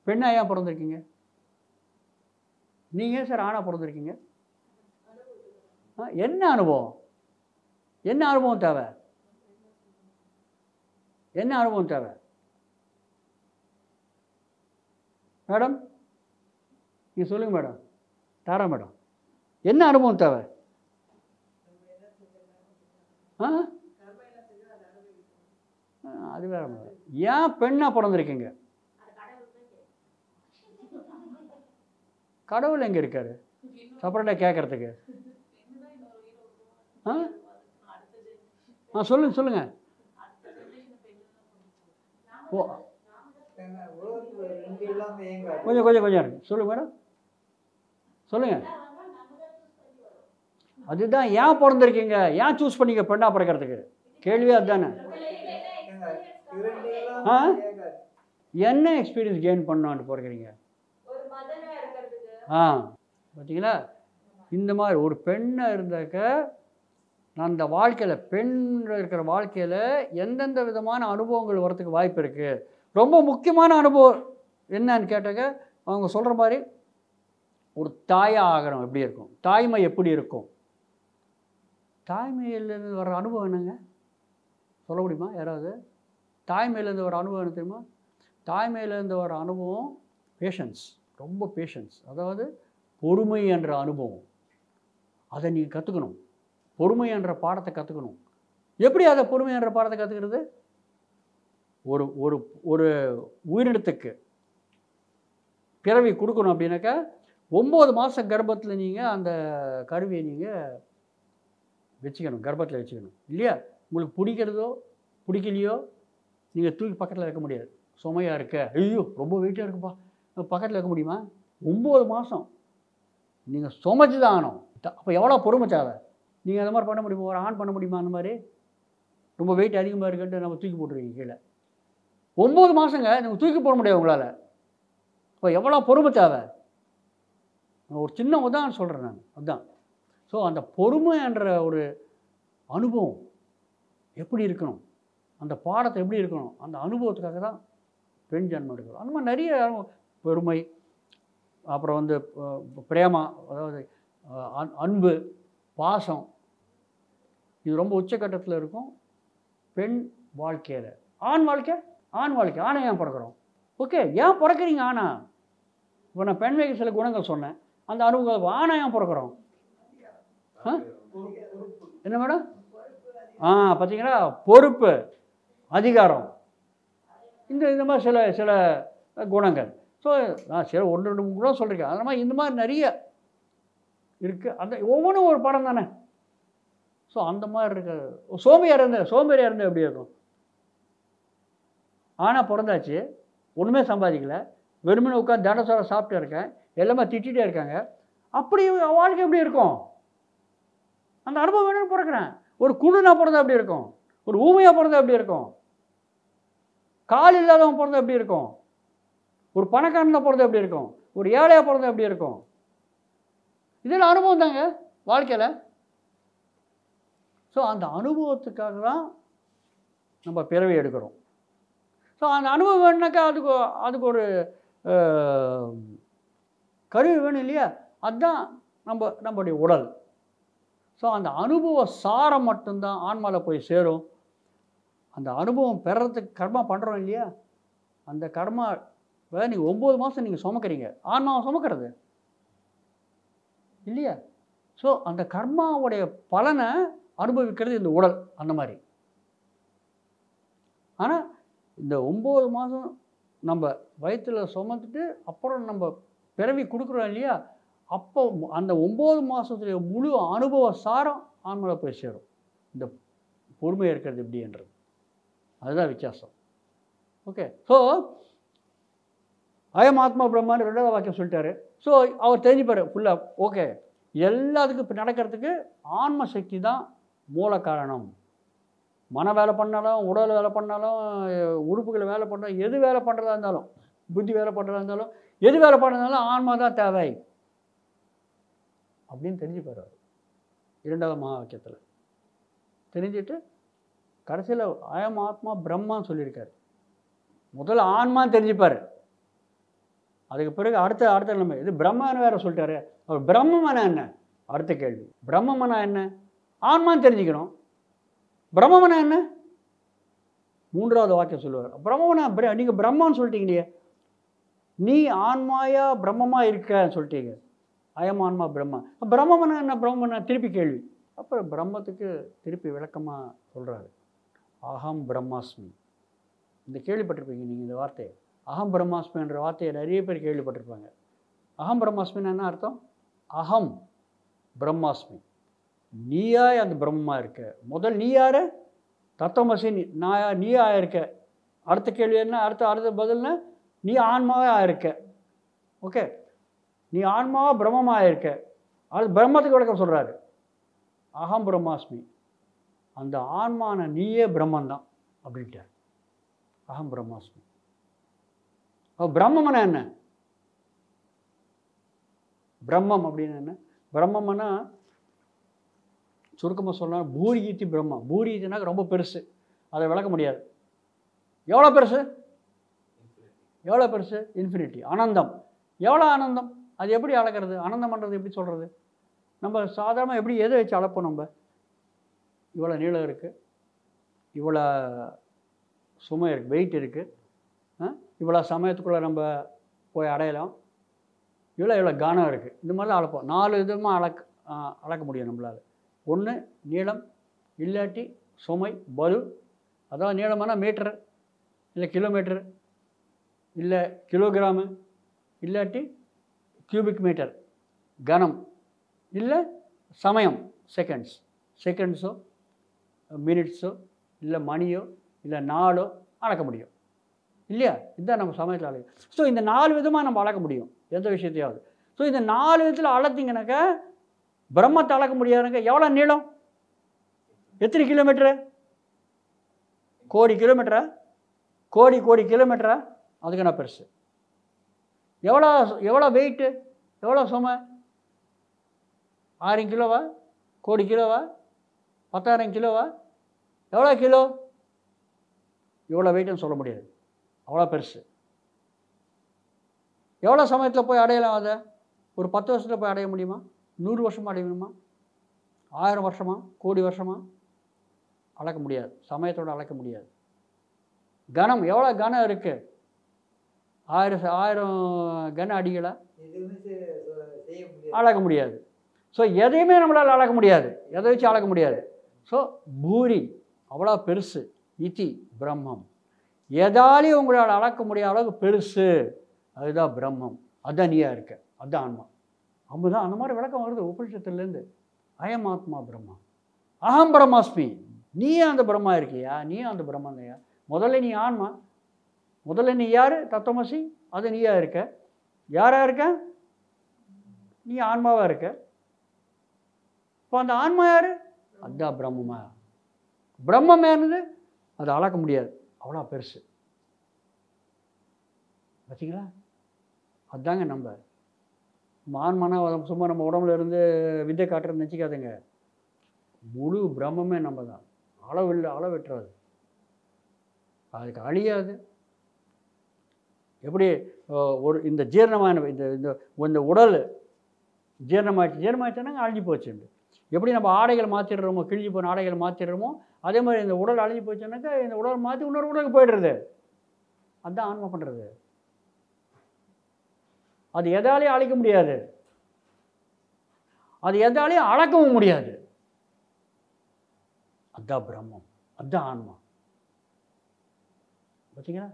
பெண்ணா? ஏன் பிறந்திருக்கீங்க? நீங்கள் சார் ஆணா பிறந்திருக்கீங்க? என்ன அனுபவம்? என்ன அனுபவம் தேவை? என்ன அனுபவம் தேவை மேடம்? நீங்கள் சொல்லுங்கள் மேடம். தாரா மேடம், என்ன அனுபவம் தேவை? அது வேற மேடம். ஏன் பெண்ணா பிறந்திருக்கீங்க? கடவுள் எங்கே இருக்காரு செப்பரேட்டாக கேட்குறதுக்கு? சொல்லுங்க சொல்லுங்க. ஓ கொஞ்சம் கொஞ்சம் கொஞ்சம் சொல்லுங்க மேடம், சொல்லுங்க. அதுதான் ஏன் பிறந்திருக்கீங்க, ஏன் சூஸ் பண்ணீங்க பெண்ணா பிறக்கிறதுக்கு? கேள்வி அதுதானே. என்ன எக்ஸ்பீரியன்ஸ் கெயின் பண்ணான்னு பிறக்கிறீங்க? பார்த்தீங்களா? இந்த மாதிரி ஒரு பெண்ணாக இருந்தாக்க அந்த வாழ்க்கையில், பெண் இருக்கிற வாழ்க்கையில் எந்தெந்த விதமான அனுபவங்கள் வரத்துக்கு வாய்ப்பு இருக்குது. ரொம்ப முக்கியமான அனுபவம் என்னன்னு கேட்டாக்க, அவங்க சொல்கிற மாதிரி ஒரு தாயாக ஆகணும். எப்படி இருக்கும்? தாய்மை எப்படி இருக்கும்? தாய்மையிலேருந்து வர அனுபவம் என்னங்க சொல்ல முடியுமா யாராவது? தாய்மையிலேருந்து வர அனுபவம் என்ன தெரியுமா? தாய்மையிலேருந்து வர அனுபவம் பேஷன்ஸ், ரொம்ப பேஷன்ஸ். அதாவது பொறுமை என்ற அனுபவம். அதை நீங்கள் கற்றுக்கணும். பொறுமை என்ற பாடத்தை கற்றுக்கணும். எப்படி அதை பொறுமை என்ற பாடத்தை கற்றுக்கிறது? ஒரு ஒரு ஒரு உயிரினத்துக்கு பிறவி கொடுக்கணும் அப்படின்னாக்கா 9 மாதம் கர்ப்பத்தில் நீங்கள் அந்த கருவியை நீங்கள் வச்சுக்கணும், கர்ப்பத்தில் வச்சுக்கணும் இல்லையா? உங்களுக்கு பிடிக்கிறதோ பிடிக்கலையோ நீங்கள் தூக்கி பக்கத்தில் வைக்க முடியாது. சுமையாக இருக்க, ஐயோ ரொம்ப வெயிட்டாக இருக்குப்பா, பக்கத்தில் வைக்க முடியுமா? 9 மாதம் நீங்கள் சுமைச்சு தான் ஆகணும். அப்போ எவ்வளோ பொறுமை தேவை? நீங்கள் அந்த மாதிரி பண்ண முடியுமா? ஒரு ஆண் பண்ண முடியுமா அந்த மாதிரி? ரொம்ப வெயிட் அதிகமாக இருக்குன்ட்டு நம்ம தூக்கி போட்டுருவீங்க கீழே. 9 மாதங்க நீங்கள் தூக்கி போட முடியாது உங்களால். இப்போ எவ்வளோ பொறுமை தேவை? ஒரு சின்ன உதாரணம் சொல்கிறேன் நான். அதுதான். ஸோ அந்த பொறுமை என்ற ஒரு அனுபவம் எப்படி இருக்கணும், அந்த பாடத்தை எப்படி இருக்கணும், அந்த அனுபவத்துக்காக தான் பெண் ஜன்மம் எடுக்கிறோம். அந்த மாதிரி நிறைய பொறுமை, அப்புறம் வந்து பிரேமா, அதாவது அன்பு, பாசம், இது ரொம்ப உச்சக்கட்டத்தில் இருக்கும் பெண் வாழ்க்கையில். ஆண் வாழ்க்கை ஆணை ஏன் பிறக்கிறோம்? ஓகே, ஏன் பிறக்கிறீங்க ஆணா? இப்போ நான் பெண் வைக்க சில குணங்கள் சொன்னேன், அந்த அனுபவம். ஆணை ஏன் பிறக்கிறோம்? என்ன மேடம்? பார்த்தீங்களா? பொறுப்பு, அதிகாரம், இந்த மாதிரி சில சில குணங்கள். ஸோ நான் சில 1-2 கூட சொல்லியிருக்கேன். அது மாதிரி இந்த மாதிரி நிறைய இருக்குது. அந்த ஒவ்வொன்றும் ஒரு படம் தானே. ஸோ அந்த மாதிரி இருக்க சோம்பேறியாக இருந்தால் எப்படி இருக்கும்? ஆனால் பிறந்தாச்சு, ஒன்றுமே சம்பாதிக்கலை, வெறுமனே உட்காந்து தண்டசோர சாப்பிட்டு இருக்கேன், எல்லாமே திட்டிகிட்டே இருக்காங்க. அப்படி வாழ்க்கை எப்படி இருக்கும்? அந்த அனுபவம் வேணும்னு பிறக்கிறேன். ஒரு குழுனா பிறந்தா எப்படி இருக்கும்? ஒரு ஊமையாக பிறந்தா எப்படி இருக்கும்? கால் இல்லாதவன் பிறந்தா எப்படி இருக்கும்? ஒரு பணக்காரனாக பிறந்தா எப்படி இருக்கும்? ஒரு ஏழையாக பிறந்தா எப்படி இருக்கும்? இதெல்லாம் அனுபவம் தாங்க வாழ்க்கையில். ஸோ அந்த அனுபவத்துக்காக தான் நம்ம பிறவி எடுக்கிறோம். ஸோ அந்த அனுபவம் வேணுனாக்கா அதுக்கு ஒரு கருவி வேணும் இல்லையா? அதுதான் நம்முடைய உடல். ஸோ அந்த அனுபவ சாரம் மட்டும்தான் ஆன்மாவில் போய் சேரும். அந்த அனுபவம் பெறறதுக்கு கர்மா பண்ணுறோம் இல்லையா? அந்த கர்மா இப்போ நீங்கள் 9 மாதம் நீங்கள் சுமக்கிறீங்க, ஆன்மாவை சுமக்கிறது இல்லையா? ஸோ அந்த கர்மாவுடைய பலனை அனுபவிக்கிறது இந்த உடல் அந்த மாதிரி. ஆனால் இந்த 9 மாதம் நம்ம வயிற்றில் சுமந்துட்டு அப்புறம் நம்ம பிறவி கொடுக்குறோம் இல்லையா, அப்போ அந்த 9 மாதத்துடைய முழு அனுபவ சாரம் ஆன்மாவில் போய் சேரும். இந்த பொறுமை இருக்கிறது எப்படின்றது அதுதான் வித்தியாசம். ஓகே, ஸோ அயம் ஆத்மா பிரம்மான்னு 2வது வாக்கியம் சொல்லிட்டாரு. ஸோ அவர் தெரிஞ்சுப்பார் ஃபுல்லாக. ஓகே, எல்லாத்துக்கும் இப்போ நடக்கிறதுக்கு ஆன்ம சக்தி தான் மூல காரணம். மன வேலை பண்ணாலும், உடல் வேலை பண்ணாலும், உறுப்புகள் வேலை பண்ணாலும், எது வேலை பண்ணுறதா இருந்தாலும், புத்தி வேலை பண்ணுறதா இருந்தாலும், எது வேலை பண்ணுறதாலும் ஆன்மா தான் தேவை அப்படின்னு தெரிஞ்சுப்பார் அவர் 2வது மகா வாக்கியத்தில். தெரிஞ்சுட்டு கடைசியில் அயம் ஆத்மா பிரம்மான்னு சொல்லியிருக்காரு. முதல்ல ஆன்மான்னு தெரிஞ்சுப்பார். அதுக்கு பிறகு அடுத்த நம்ம இது பிரம்மன்னு வேறு சொல்லிட்டாரு. அவர் பிரம்மமனா என்ன? அடுத்த கேள்வி. பிரம்மமனா என்ன? ஆன்மான்னு தெரிஞ்சுக்கணும். பிரம்மமனா என்ன? 3வது வாக்கியம் சொல்லுவார். பிரம்மமனா நீங்கள் பிரம்மான்னு சொல்லிட்டீங்களே, நீ ஆன்மாயா பிரம்மமா இருக்கன்னு சொல்லிட்டீங்க. அயம் ஆன்மா பிரம்மா. பிரம்மமனா என்ன? பிரம்மனா திருப்பி கேள்வி. அப்புறம் பிரம்மத்துக்கு திருப்பி விளக்கமாக சொல்கிறாரு. அகம் பிரம்மாஸ்மி. இந்த கேள்விப்பட்டிருப்பீங்க நீங்கள் இந்த வார்த்தையை. அகம் பிரம்மாஸ்மின்ற வார்த்தையை நிறைய பேர் கேள்விப்பட்டிருப்பாங்க. அகம் பிரம்மாஸ்மின்னு என்ன அர்த்தம்? அகம் பிரம்மாஸ்மி, நீயாய் அந்த பிரம்மமாக இருக்க. முதல் நீ யார்? தத்துவமசி, நான் நீயா இருக்க. அடுத்த கேள்வி என்ன? அடுத்த பதில்னா நீ ஆன்மாவாக இருக்க. ஓகே, நீ ஆன்மாவா பிரம்மமாக இருக்க. அது பிரம்மத்துக்கு விளக்கம் சொல்கிறாரு. அகம் பிரம்மாஸ்மி, அந்த ஆன்மான நீயே பிரம்மந்தான் அப்படின்ட்டார். அகம் பிரம்மாஸ்மி. பிரம்மம்னா என்ன? பிரம்மம் அப்படின்னு என்ன? பிரம்மம்னா சுருக்கமாக சொல்லலாம் பூரியீதி பிரம்மம். பூரியீதினாக்க ரொம்ப பெருசு, அதை விளக்க முடியாது. எவ்வளோ பெருசு? எவ்வளோ பெருசு? இன்ஃபினிட்டி, ஆனந்தம். எவ்வளோ ஆனந்தம்? அது எப்படி அளக்கிறது? ஆனந்தம்ன்றது எப்படி சொல்கிறது? நம்ம சாதாரணமாக எப்படி எதை வச்சு அளப்போம்? நம்ம இவ்வளோ நீளம் இருக்குது, இவ்வளோ சுமை இருக்குது, வெயிட் இருக்குது, இவ்வளோ சமயத்துக்குள்ளே நம்ம போய் அடையலாம், இவ்வளோ கனம் இருக்குது, இந்த மாதிரிலாம் அளப்போம். 4 விதமாக அளக்க முடியும் நம்மளால். ஒன்று நீளம், இல்லாட்டி சுமை பலு. அதாவது நீளமான மீட்டரு, இல்லை கிலோமீட்டரு, இல்லை கிலோகிராமு, இல்லாட்டி கியூபிக் மீட்டர் கனம், இல்லை சமயம் செகண்ட்ஸோ மினிட்ஸோ இல்லை மணியோ இல்லை நாளோ அளக்க முடியும் இல்லையா? இதுதான் நம்ம சமயத்தில் அளக்க. ஸோ இந்த 4 விதமாக நம்ம அளக்க முடியும் எந்த விஷயத்தையாவது. ஸோ இந்த 4 விதத்தில் அளத்திங்கனாக்கா பிரம்மத்தை அளக்க முடியாதுங்க. எவ்வளோ நீளம்? எத்தனை கிலோமீட்டரு? கோடி கிலோமீட்டரா? கோடி கிலோமீட்டரா? அதுக்கு நான் பெருசு. எவ்வளோ வெயிட்டு? எவ்வளோ சுமை? 1000 கிலோவா? கோடி கிலோவா? 10,000 கிலோவா? எவ்வளோ கிலோ? இவ்வளோ வெயிட்டுன்னு சொல்ல முடியாது, அவ்வளோ பெருசு. எவ்வளோ சமயத்தில் போய் அடையலாம்? அதை ஒரு 10 வருஷத்தில் போய் அடைய முடியுமா? 100 வருஷமாக அடையணுமா? 1000 வருஷமா? கோடி வருஷமா? அளக்க முடியாது, சமயத்தோடு அளக்க முடியாது. கனம், எவ்வளோ கனம் இருக்குது? 1000 கன அடிகளை அளக்க முடியாது. ஸோ எதையுமே நம்மளால் அளக்க முடியாது, எதை வச்சு அளக்க முடியாது. ஸோ பூரி அவ்வளோ பெருசு. இதி பிரம்மம், எதாலையும் உங்களால் அளக்க முடியாத அளவுக்கு பெருசு. அதுதான் பிரம்மம், அதுதான் நீயா இருக்க, அதுதான் ஆன்மா. அப்போதான் அந்த மாதிரி விளக்கம் வருது உபனிஷத்துலேருந்து. அயம் ஆத்மா பிரம்மா, அகம் பிரம்மாஸ்மி. நீயே அந்த பிரம்மா இருக்கியா, நீயே அந்த பிரம்மந்தையா. முதல்ல நீ ஆன்மா, முதல்ல நீ யார்? தத்துவமசி, அது நீயா இருக்க. யாராக இருக்க? நீ ஆன்மாவாக இருக்க. இப்போ அந்த ஆன்மா யார்? அதுதான் பிரம்மமா. பிரம்மம் என்னது? அதை அளக்க முடியாது, அவ்வளோ பெருசு. பார்த்தீங்களா? அதுதாங்க நம்ம ஆன்மானா சும்மா நம்ம உடம்புல இருந்து வித்தை காட்டுறது நினச்சிக்காதுங்க. முழு பிரம்மமே நம்ம தான். அளவெட்டுறது, அதுக்கு அழியாது. எப்படி ஒரு இந்த ஜீரணமான இந்த உடல் ஜீரணமாச்சுன்னா அழிஞ்சு போச்சுண்டு. எப்படி நம்ம ஆடைகள் மாற்றிடுறோமோ, கிழிஞ்சு போன ஆடைகள் மாற்றிடுறோமோ, அதே மாதிரி இந்த உடல் அழிஞ்சு போச்சுன்னாக்கா இந்த உடல் மாற்றி இன்னொரு உடலுக்கு போய்டுறது. அதுதான் ஆன்மா பண்ணுறது. அது எதாலையும் அழிக்க முடியாது, அது எதாலையும் அளக்கவும் முடியாது. அதுதான் பிரம்மம், அதுதான் ஆன்மா. பார்த்தீங்களா?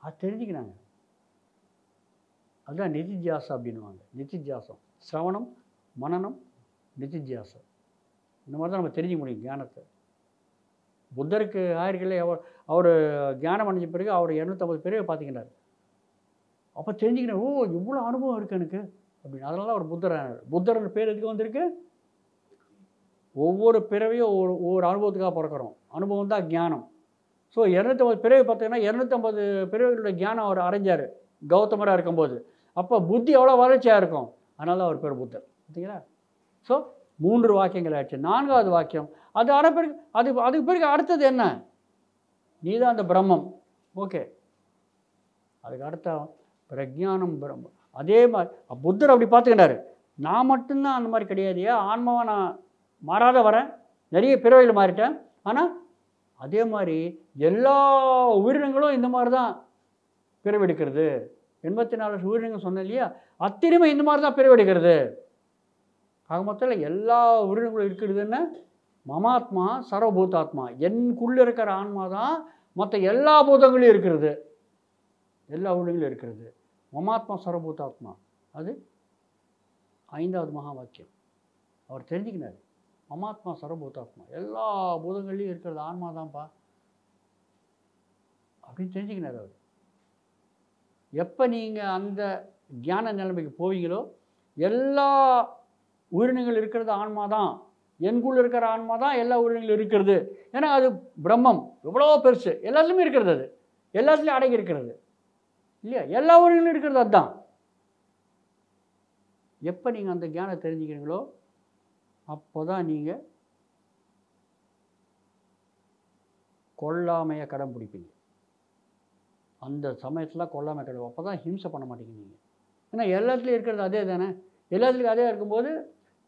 அது தெரிஞ்சுக்கிறாங்க. அதுதான் நிதித்தியாசம் அப்படின்வாங்க. நிதித்தியாசம், சிரவணம், மனனம், நிதித்தியாசம். இந்த மாதிரி தான் நம்ம தெரிஞ்சுக்க முடியும் ஞானத்தை. புத்தருக்கு ஆயிருக்கல, அவர் ஞானம் அடைஞ்ச பிறகு அவர் 250 பேரை பார்த்துக்கிட்டார். அப்போ தெரிஞ்சுக்கிறேன், ஓ இவ்வளோ அனுபவம் இருக்குது எனக்கு அப்படின்னு. அதனால அவர் புத்தர் பேர் எதுக்கு வந்திருக்கு? ஒவ்வொரு பிறவையும் ஒவ்வொரு அனுபவத்துக்காக பிறக்கிறோம். அனுபவம் தான் ஞானம். ஸோ 250 பிறவை பார்த்தீங்கன்னா 250 பிறவைகளுடைய ஞானம் அவர் அடைஞ்சார் கௌதமராக இருக்கும்போது. அப்போ புத்தி எவ்வளோ வளர்ச்சியாக இருக்கும். அதனால அவர் பேர் புத்தர். பார்த்தீங்களா? ஸோ 3 வாக்கியங்கள் ஆயிடுச்சு. 4வது வாக்கியம் அது ஆன பிறகு அதுக்கு பிறகு அடுத்தது என்ன? நீ தான் அந்த பிரம்மம். ஓகே, அதுக்கு அடுத்த பிரஜானம் பிரம்மம். அதே மாதிரி புத்தர் அப்படி பார்த்துக்கிட்டாரு. நான் மட்டும்தான் அந்த மாதிரி கிடையாதுயா, ஆன்மாவாக நான் மாறாத வரேன், நிறைய பிறவைகள் மாறிட்டேன். ஆனால் அதே மாதிரி எல்லா உயிரினங்களும் இந்த மாதிரி தான் பிறவெடுக்கிறது. 84 உயிரினங்கள் சொன்னேன் இல்லையா, அத்தனையுமே இந்த மாதிரி தான் பிறவெடுக்கிறது. ஆக மொத்தத்தில் எல்லா உயிரினங்களும் இருக்கிறதுன்னு மமாத்மா சர்வபூதாத்மா, எனக்குள்ளே இருக்கிற ஆன்மா தான் மற்ற எல்லா பூதங்களையும் இருக்கிறது, எல்லா உயிரினங்களும் இருக்கிறது. மமாத்மா சர்வபூதாத்மா, அது 5வது மகா வாக்கியம். அவர் தெரிஞ்சுக்கினார், மமாத்மா சர்வபூதாத்மா, எல்லா பூதங்கள்லையும் இருக்கிறது ஆன்மா தான்ப்பா அப்படின்னு தெரிஞ்சுக்கினார் அவர். எப்போ நீங்கள் அந்த ஞான நிலைமைக்கு போவீங்களோ, எல்லா உயிரினங்கள் இருக்கிறது ஆன்மா தான், எனக்குள்ள இருக்கிற ஆன்மா தான் எல்லா உயிரினங்களும் இருக்கிறது. ஏன்னா அது பிரம்மம் எவ்வளோ பெருசு, எல்லாத்துலேயுமே இருக்கிறது, அது எல்லாத்துலேயும் அடங்கி இருக்கிறது இல்லையா, எல்லா உயிரினங்களும் இருக்கிறது அதுதான். எப்போ நீங்கள் அந்த ஞானம் தெரிஞ்சுக்கிறீங்களோ அப்போ தான் நீங்கள் கொல்லாமையை கடைப்பிடிப்பீங்க. அந்த சமயத்தில் கொல்லாமை கடை, அப்போ தான் ஹிம்சை பண்ண மாட்டேங்க நீங்கள். ஏன்னா எல்லாத்துலேயும் இருக்கிறது அதே தானே, எல்லாத்துலேயும் அதே இருக்கும்போது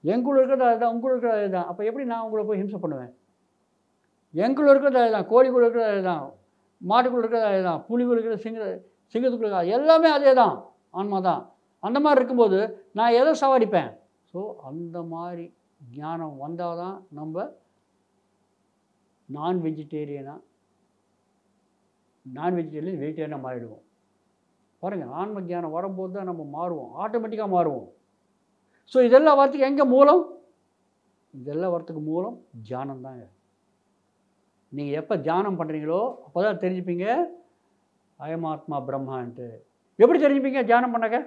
எங்குள்ள இருக்கிறது அதுதான், உங்களுக்குள்ள இருக்கிறது அதே தான். அப்போ எப்படி நான் உங்களை போய் ஹிம்சை பண்ணுவேன்? எங்குள்ள இருக்கிறது அதே தான், கோழிக்குள்ள இருக்கிறது அதே தான், மாட்டுக்குள்ள இருக்கிறது அதே தான், புலிக்குள்ள இருக்கிறது, சிங்கத்துக்குள்ள எல்லாமே அதே தான், ஆன்மா தான். அந்த மாதிரி இருக்கும்போது நான் எதை சவாடிப்பேன்? ஸோ அந்த மாதிரி ஞானம் வந்தால் தான் நம்ம நான் வெஜிடேரியன் வெஜிடேரியனாக மாறிடுவோம். பாருங்கள், ஆன்ம ஞானம் வரும்போது தான் நம்ம மாறுவோம், ஆட்டோமேட்டிக்காக மாறுவோம். ஸோ இதெல்லாம் வரத்துக்கு எங்கே மூலம்? இதெல்லாம் வரத்துக்கு மூலம் தியானம் தாங்க. நீங்கள் எப்போ தியானம் பண்ணுறீங்களோ அப்போ தான் தெரிஞ்சுப்பீங்க அயமாத்மா பிரம்மான்ட்டு. எப்படி தெரிஞ்சுப்பீங்க தியானம் பண்ணாக்க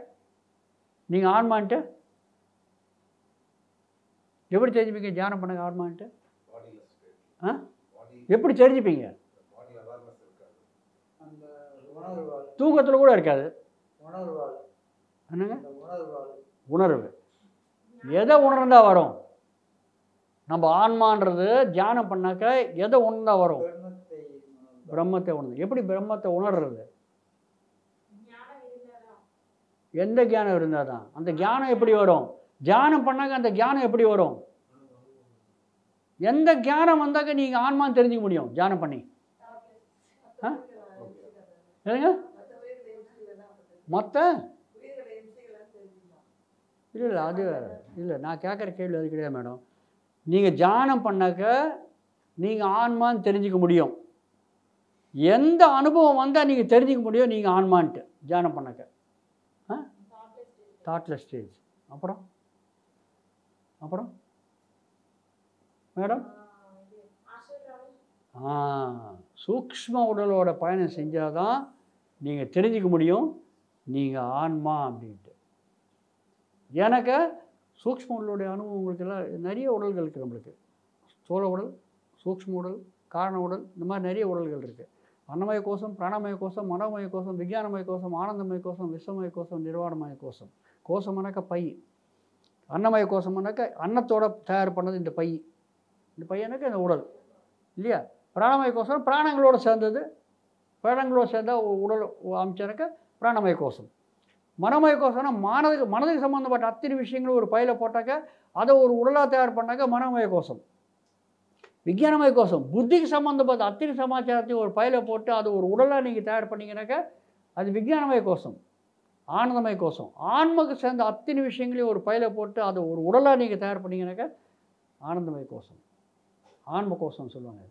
நீங்கள் ஆன்மான்ட்டு? எப்படி தெரிஞ்சுப்பீங்க தியானம் பண்ணாங்க ஆன்மான்ட்டு? எப்படி தெரிஞ்சுப்பீங்க? தூக்கத்தில் கூட இருக்காது. என்னங்க உணர்வு? எதை உணர்ந்தா வரும்? நம்ம ஆன்மான்றது தியானம் பண்ணாக்க எதை உணர்ந்தா வரும்? பிரம்மத்தை உணர்ந்து. எப்படி பிரம்மத்தை உணர்றது? எந்த ஞானம் இருந்தால் தான் அந்த ஞானம் எப்படி வரும்? தியானம் பண்ணாக்க அந்த ஞானம் எப்படி வரும்? எந்த ஞானம் வந்தாக்க நீங்கள் ஆன்மான்னு தெரிஞ்சுக்க முடியும் தியானம் பண்ணி? இல்லைங்க மற்ற இல்லை அது இல்லை, நான் கேட்குற கேள்வி அது கிடையாது மேடம். நீங்கள் தியானம் பண்ணாக்க நீங்கள் ஆன்மான்னு தெரிஞ்சிக்க முடியும். எந்த அனுபவம் வந்தால் நீங்கள் தெரிஞ்சிக்க முடியும் நீங்கள் ஆன்மான்ட்டு தியானம் பண்ணாக்க? Thoughtless stage. அப்புறம் அப்புறம் மேடம் சூக்ஷ்ம உடலோட பயணம் செஞ்சால் தான் நீங்கள் தெரிஞ்சிக்க முடியும் நீங்கள் ஆன்மா அப்படின்ட்டு. எனக்கு சூக்ஷ்ம உடலுடைய அனுபவம் உங்களுக்கெல்லாம் நிறைய உடல்கள் இருக்குது. நம்மளுக்கு சோழ உடல், சூக்ஷ்ம உடல், காரண உடல், இந்த மாதிரி நிறைய உடல்கள் இருக்குது. அன்னமய கோஷம், பிராணமய கோஷம், மனோமய கோஷம், விஞ்ஞானமய கோஷம், ஆனந்தமய கோஷம், விஸ்வமய கோஷம், நிர்வாணமய கோஷம். கோஷம்னாக்க பை. அன்னமய கோஷம்னாக்க அன்னத்தோட தயார் பண்ணது இந்த பை. இந்த பையனாக்க இந்த உடல் இல்லையா. பிராணமய கோஷம் பிராணங்களோடு சேர்ந்தது, பிராணங்களோடு சேர்ந்தால் உடல் அமைச்சானாக்க பிராணமய கோஷம். மனமய கோஷம்னா மனதுக்கு சம்மந்தப்பட்ட அத்தனை விஷயங்களும் ஒரு பையில் போட்டாக்க அதை ஒரு உடலாக தயார் பண்ணாக்க மனோமய கோஷம். விஞ்ஞானமய கோஷம் புத்திக்கு சம்மந்தப்பட்ட அத்தனை சமாச்சாரத்தையும் ஒரு பையில் போட்டு அது ஒரு உடலாக நீங்கள் தயார் பண்ணிங்கனாக்கா அது விஞ்ஞானமய கோஷம். ஆனந்தமய கோஷம். ஆன்மாக்கு சேர்ந்த அத்தனை விஷயங்களையும் ஒரு பையில போட்டு அதை ஒரு உடலாக நீங்கள் தயார் பண்ணீங்கன்னாக்கா ஆனந்தமய கோஷம், ஆன்ம கோஷம்னு சொல்லுவாங்க.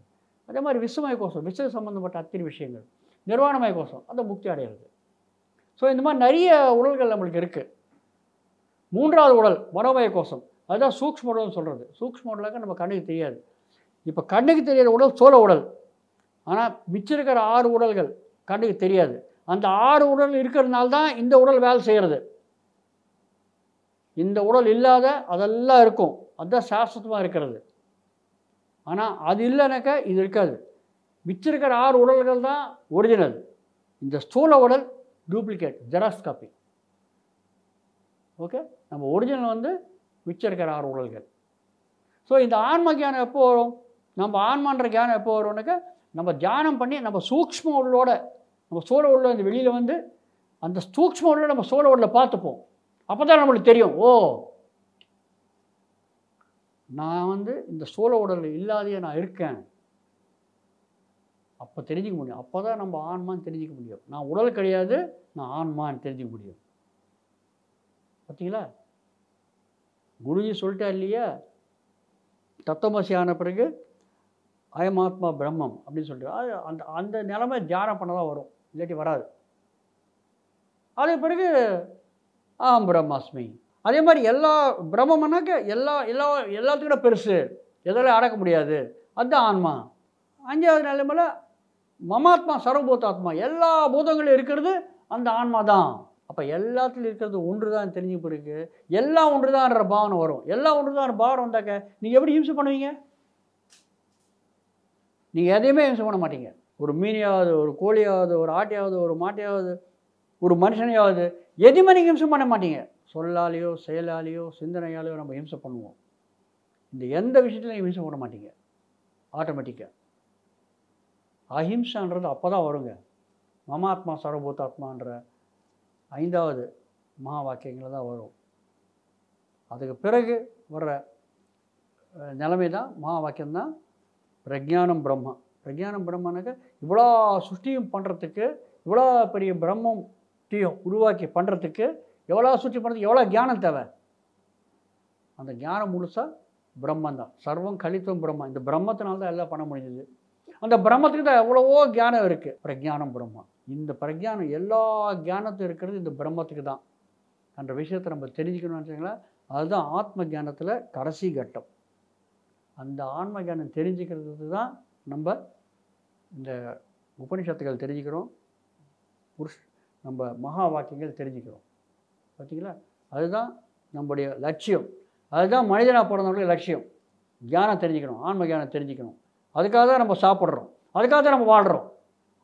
அதே மாதிரி விஸ்வமய கோஷம், விஸ்வ சம்பந்தப்பட்ட அத்தனை விஷயங்கள். நிர்வாணமய கோஷம், அந்த முக்தி அடையிறது. ஸோ இந்த மாதிரி நிறைய உடல்கள் நம்மளுக்கு இருக்குது. மூன்றாவது உடல் மனோமய கோஷம், அதுதான் சூக்ஷ்ம உடல்னு சொல்கிறது. சூக்ஷ்ம உடலாக நம்ம கண்ணுக்கு தெரியாது. இப்போ கண்ணுக்கு தெரியாத உடல் சோழ உடல். ஆனால் மிச்சம் இருக்கிற 6 உடல்கள் கண்ணுக்கு தெரியாது. அந்த 6 உடல் இருக்கிறதுனால தான் இந்த உடல் வேலை செய்கிறது. இந்த உடல் இல்லாத அதெல்லாம் இருக்கும், அதுதான் சாஸ்வதமாக இருக்கிறது. ஆனால் அது இல்லைனாக்கா இது இருக்காது. மிச்சம் இருக்கிற 6 உடல்கள் தான் ஒரிஜினல். இந்த ஸ்தூல உடல் டூப்ளிகேட், ஜெராக்ஸ் காப்பி. ஓகே, நம்ம ஒரிஜினல் வந்து மிச்சம் இருக்கிற 6 உடல்கள். ஸோ இந்த ஆன்ம ஞானம் எப்போ வரும்? நம்ம ஆன்மான்ற ஞானம் எப்போ வரும்னாக்கா நம்ம தியானம் பண்ணி நம்ம சூக்ஷ்ம உடலோட, நம்ம சோழ உடல இந்த வெளியில் வந்து அந்த சூக்ஷ்ம உடலை நம்ம சோழ உடலை பார்த்துப்போம். அப்போ தான் நம்மளுக்கு தெரியும், ஓ நான் வந்து இந்த சோழ உடல் இல்லாதையே நான் இருக்கேன். அப்போ தெரிஞ்சிக்க முடியும். அப்போ தான் நம்ம ஆன்மான்னு தெரிஞ்சிக்க முடியும். நான் உடல் கிடையாது, நான் ஆன்மான்னு தெரிஞ்சிக்க முடியும். பார்த்தீங்களா, குருஜி சொல்லிட்டா இல்லையா, தத்துவமசி ஆன பிறகு அயமாத்மா பிரம்மம் அப்படின்னு சொல்லிட்டு அந்த அந்த நிலைமை தியானம் பண்ண தான் வரும், இல்லாட்டி வராது. அதே பிறகு ஆம் பிரம்மாஸ்மி. அதே மாதிரி எல்லா பிரம்மம்னாக்க எல்லாத்துக்கூட பெருசு, எதாலும் அடக்க முடியாது, அதுதான் ஆன்மா. 5வது நிலைமையில் மமாத்மா சர்வபூதாத்மா, எல்லா பூதங்களும் இருக்கிறது அந்த ஆன்மா தான். அப்போ எல்லாத்துலையும் இருக்கிறது ஒன்று தான் தெரிஞ்சு பிறகு எல்லாம் ஒன்று தான்ன்ற பாவனை வரும். எல்லாம் ஒன்று தான் பாவனை வந்தாக்க நீங்கள் எப்படி ஹிம்சை பண்ணுவீங்க? நீங்கள் எதையுமே ஹிம்சை பண்ண மாட்டீங்க. ஒரு மீனையாவது, ஒரு கோழியாவது, ஒரு ஆட்டையாவது, ஒரு மாட்டையாவது, ஒரு மனுஷனையாவது எதுவுமே நீங்கள் ஹிம்சை பண்ண மாட்டீங்க. சொல்லாலேயோ செயலாலேயோ சிந்தனையாலேயோ நம்ம ஹிம்சை பண்ணுவோம். இந்த எந்த விஷயத்துலையும் ஹிம்சை பண்ண மாட்டீங்க. ஆட்டோமேட்டிக்காக அஹிம்சான்றது அப்போ தான் வருங்க. மமாத்மா சர்வபூதாத்மான்ற 5வது மகா வாக்கியங்கள் தான் வரும். அதுக்கு பிறகு வர்ற நிலைமை தான் மகா வாக்கியம்தான் பிரஜானம் பிரம்மா. பிரஜானம் பிரம்மனாக்க இவ்வளோ சுஷ்டியும் பண்ணுறதுக்கு, இவ்வளோ பெரிய பிரம்மத்தையும் உருவாக்கி பண்ணுறதுக்கு, எவ்வளோ சுற்றி பண்ணுறதுக்கு எவ்வளோ ஞானம் தேவை? அந்த ஞானம் முழுசாக பிரம்மன் தான். சர்வம் கலித்துவம் பிரம்மா. இந்த பிரம்மத்தினால தான் எல்லாம் பண்ண முடிஞ்சது. அந்த பிரம்மத்துக்கு தான் எவ்வளவோ ஞானம் இருக்குது. பிரஜானம் பிரம்மா. இந்த பிரஜானம் எல்லா ஞானத்தும் இருக்கிறது இந்த பிரம்மத்துக்கு தான் என்ற விஷயத்தை நம்ம தெரிஞ்சுக்கணும்னு வச்சுங்களா. அதுதான் ஆத்ம ஞானத்தில் கடைசி கட்டம். அந்த ஆன்ம ஞானம் தெரிஞ்சுக்கிறது தான் நம்ம இந்த உபனிஷத்துகள் தெரிஞ்சுக்கிறோம், நம்ம மகா வாக்கியங்கள் தெரிஞ்சுக்கிறோம். பார்த்தீங்களா, அதுதான் நம்முடைய லட்சியம். அதுதான் மனிதனாக பிறந்தவங்களுடைய லட்சியம். ஞானம் தெரிஞ்சுக்கணும், ஆன்ம ஞானம் தெரிஞ்சுக்கணும். அதுக்காக தான் நம்ம சாப்பிட்றோம், அதுக்காக தான் நம்ம வாழ்கிறோம்.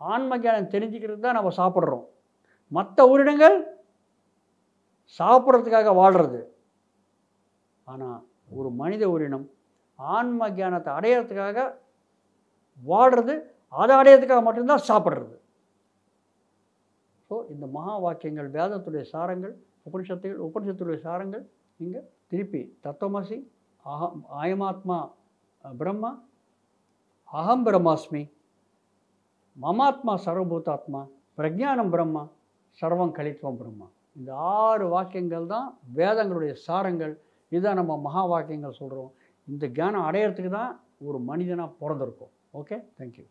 ஆன்ம ஞானம் தெரிஞ்சுக்கிறது தான் நம்ம சாப்பிட்றோம். மற்ற உயிரினங்கள் சாப்பிட்றதுக்காக வாழ்கிறது. ஆனால் ஒரு மனித உயிரினம் ஆன்ம ஞானத்தை அடையிறதுக்காக வாழ்கிறது, அதை அடையிறதுக்காக மட்டும்தான் சாப்பிட்றது. ஸோ இந்த மகா வாக்கியங்கள், வேதத்துடைய சாரங்கள், உபனிஷத்துடைய சாரங்கள் இங்கே திருப்பி தத்துவமசி, அயமாத்மா பிரம்மா, அகம் பிரம்மாஸ்மி, மமாத்மா சர்வபூதாத்மா, பிரஜானம் பிரம்மா, சர்வம் கலித்துவம் பிரம்மா. இந்த 6 வாக்கியங்கள் தான் வேதங்களுடைய சாரங்கள். இதுதான் நம்ம மகா வாக்கியங்கள் சொல்கிறோம். இந்த ஞானம் அடையிறதுக்கு தான் ஒரு மனிதனாக பிறந்திருக்கோம். Okay, thank you.